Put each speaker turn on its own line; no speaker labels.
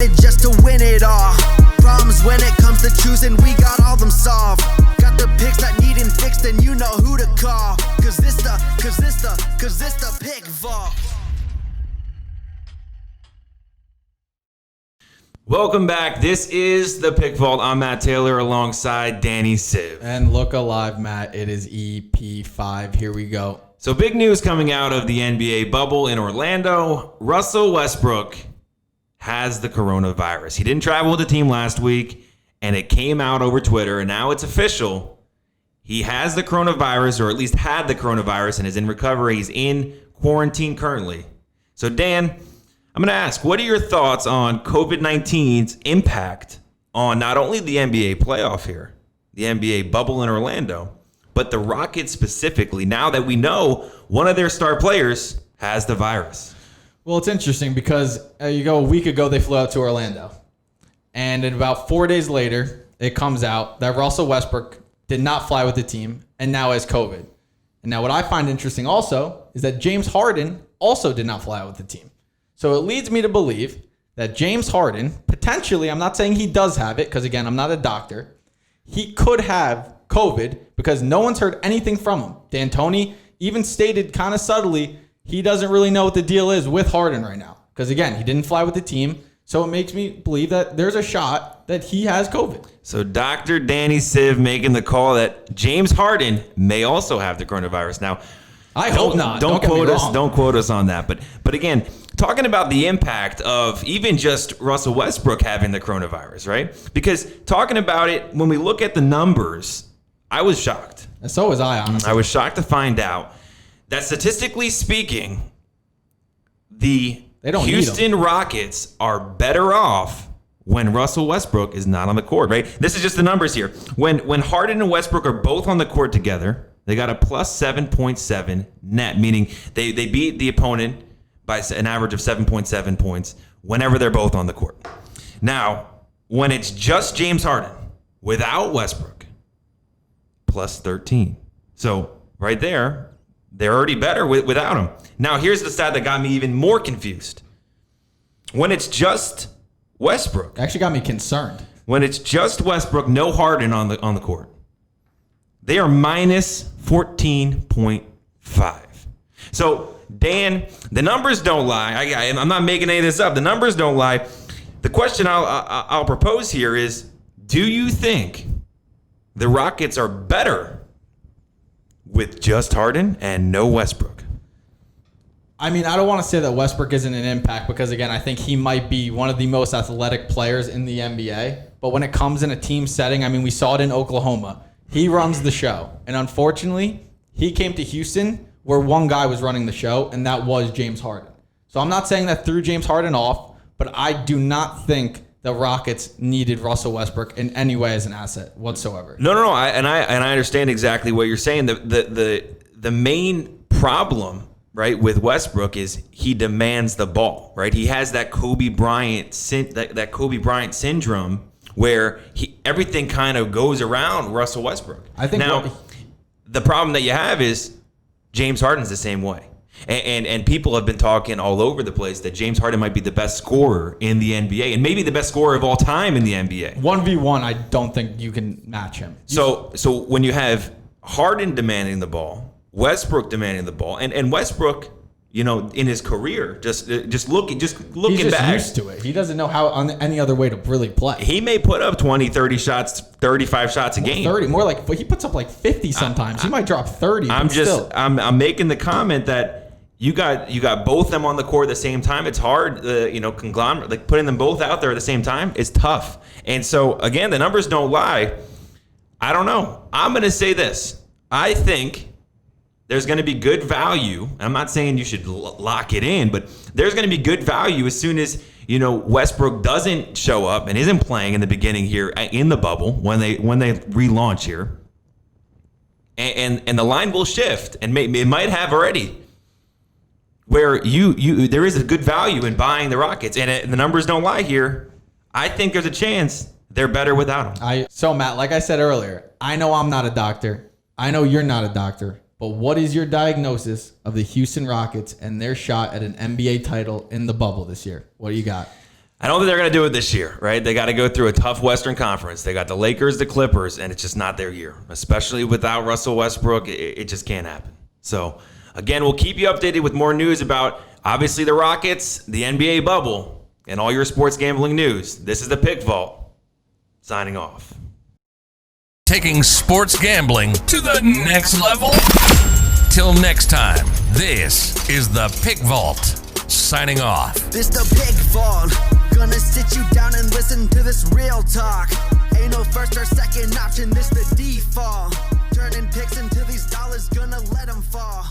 Just to win it all. Problems when it comes to choosing, we got all them solved. Got the picks that needin' fixed, and you know who to call. Cause this the pick vault.
Welcome back. This is the Pick Vault. I'm Matt Taylor alongside Danny Siv.
And look alive, Matt. It is EP5. Here we go.
So big news coming out of the NBA bubble in Orlando. Russell Westbrook has the coronavirus. He didn't travel with the team last week, and it came out over Twitter, and now it's official. He has the coronavirus, or at least had the coronavirus, and is in recovery. He's in quarantine currently. So, Dan, I'm going to ask, what are your thoughts on COVID-19's impact on not only the NBA playoff here, the NBA bubble in Orlando, but the Rockets specifically, now that we know one of their star players has the virus?
Well, it's interesting because a week ago they flew out to Orlando. And then about 4 days later, it comes out that Russell Westbrook did not fly with the team and now has COVID. And now what I find interesting also is that James Harden also did not fly out with the team. So it leads me to believe that James Harden, potentially, I'm not saying he does have it, because again, I'm not a doctor, he could have COVID because no one's heard anything from him. D'Antoni even stated kind of subtly he doesn't really know what the deal is with Harden right now. Because again, he didn't fly with the team. So it makes me believe that there's a shot that he has COVID.
So Dr. Danny Siv making the call that James Harden may also have the coronavirus. Now,
I hope not.
Don't quote us on that. But again, talking about the impact of even just Russell Westbrook having the coronavirus, right? Because talking about it, when we look at the numbers, I was shocked.
And so was I, honestly.
I was shocked to find out that statistically speaking, the Houston Rockets are better off when Russell Westbrook is not on the court, right? This is just the numbers here. When Harden and Westbrook are both on the court together, they got a plus 7.7 net, meaning they beat the opponent by an average of 7.7 points whenever they're both on the court. Now, when it's just James Harden without Westbrook, plus 13. So right there, they're already better without him. Now, here's the stat that got me even more confused. When it's just Westbrook.
Actually got me concerned.
When it's just Westbrook, no Harden on the court, they are minus 14.5. So, Dan, the numbers don't lie. I'm not making any of this up. The numbers don't lie. The question I'll propose here is, do you think the Rockets are better with just Harden and no Westbrook?
I mean, I don't want to say that Westbrook isn't an impact because, again, I think he might be one of the most athletic players in the NBA. But when it comes in a team setting, I mean, we saw it in Oklahoma. He runs the show. And unfortunately, he came to Houston where one guy was running the show, and that was James Harden. So I'm not saying that threw James Harden off, but I do not think the Rockets needed Russell Westbrook in any way as an asset whatsoever.
No. I understand exactly what you're saying. The main problem, right, with Westbrook is he demands the ball, right? He has that Kobe Bryant syndrome where everything kind of goes around Russell Westbrook.
I think
the problem that you have is James Harden's the same way. And people have been talking all over the place that James Harden might be the best scorer in the NBA and maybe the best scorer of all time in the NBA.
1v1, I don't think you can match him.
So when you have Harden demanding the ball, Westbrook demanding the ball, and Westbrook, in his career, just looking
he's just
back,
used to it. He doesn't know how any other way to really play.
He may put up 20, 30 shots, 35 shots a game.
30, more like he puts up like 50 sometimes. He might drop 30.
I'm making the comment that you got both of them on the court at the same time. It's hard, conglomerate, like putting them both out there at the same time is tough. And so again, the numbers don't lie. I don't know. I'm going to say this. I think there's going to be good value. I'm not saying you should lock it in, but there's going to be good value as soon as, Westbrook doesn't show up and isn't playing in the beginning here in the bubble when they relaunch here. And the line will shift, and it might have already, where there is a good value in buying the Rockets, and the numbers don't lie here. I think there's a chance they're better without him.
So Matt, like I said earlier, I know I'm not a doctor. I know you're not a doctor. But what is your diagnosis of the Houston Rockets and their shot at an NBA title in the bubble this year? What do you got?
I don't think they're going to do it this year, right? They got to go through a tough Western Conference. They got the Lakers, the Clippers, and it's just not their year. Especially without Russell Westbrook, it just can't happen. So, again, we'll keep you updated with more news about, obviously, the Rockets, the NBA bubble, and all your sports gambling news. This is the Pick Vault, signing off.
Taking sports gambling to the next level. Till next time, this is the Pick Vault, signing off.
This the Pick Vault. Gonna sit you down and listen to this real talk. Ain't no first or second option, this the default. Turning picks into these dollars, gonna let them fall.